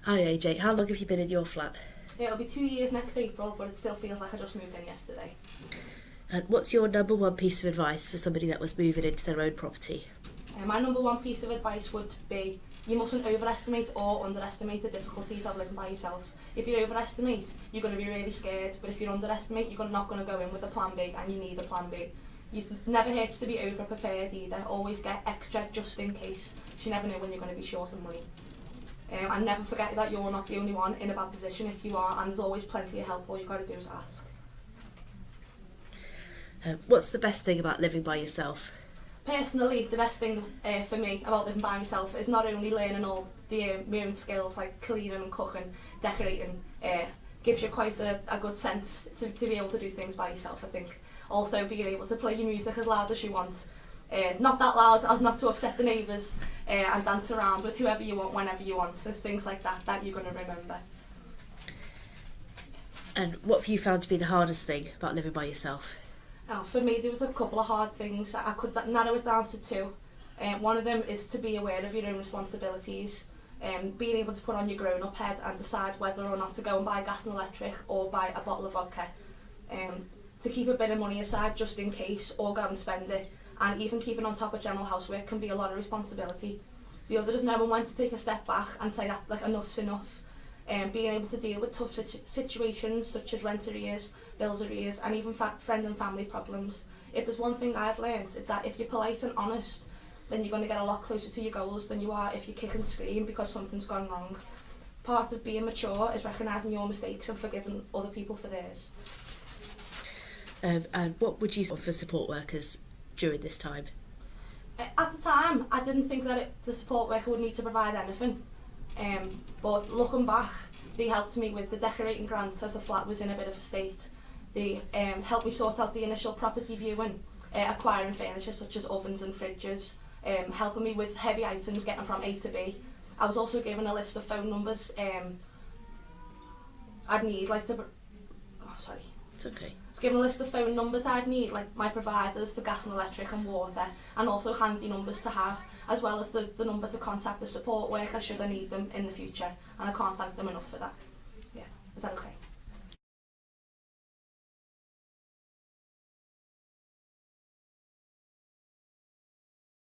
Hi AJ, how long have you been in your flat? It'll be 2 years next April, but it still feels like I just moved in yesterday. And what's your number one piece of advice for somebody that was moving into their own property? My number one piece of advice would be you mustn't overestimate or underestimate the difficulties of living by yourself. If you overestimate, you're going to be really scared, but if you underestimate, you're not going to go in with a plan B, and you need a plan B. It never hurts to be over-prepared either. Always get extra just in case. You never know when you're going to be short of money. And never forget that you're not the only one in a bad position if you are, and there's always plenty of help. All you've got to do is ask. What's the best thing about living by yourself? Personally, the best thing for me about living by myself is not only learning all the my own skills like cleaning and cooking, decorating, gives you quite a good sense to be able to do things by yourself, I think. Also being able to play your music as loud as you want, not that loud as not to upset the neighbours, and dance around with whoever you want whenever you want. There's things like that you're going to remember. And what have you found to be the hardest thing about living by yourself? For me, there was a couple of hard things. I could narrow it down to two. One of them is to be aware of your own responsibilities, being able to put on your grown-up head and decide whether or not to go and buy gas and electric or buy a bottle of vodka, to keep a bit of money aside just in case or go and spend it, and even keeping on top of general housework can be a lot of responsibility. The other is knowing when to take a step back and say that enough's enough. Being able to deal with tough situations such as rent arrears, bills arrears, and even friend and family problems. If there's one thing I've learned, it's that if you're polite and honest, then you're going to get a lot closer to your goals than you are if you kick and scream because something's gone wrong. Part of being mature is recognising your mistakes and forgiving other people for theirs. And what would you say for support workers during this time? At the time, I didn't think that the support worker would need to provide anything. But looking back, they helped me with the decorating grant as the flat was in a bit of a state. They helped me sort out the initial property viewing, acquiring furniture such as ovens and fridges, helping me with heavy items getting from A to B. I was also given a list of phone numbers I'd need, It's okay. I was given a list of phone numbers I'd need, like my providers for gas and electric and water, and also handy numbers to have, as well as the number to contact the support worker should I need them in the future, and I can't thank them enough for that. Yeah, is that okay?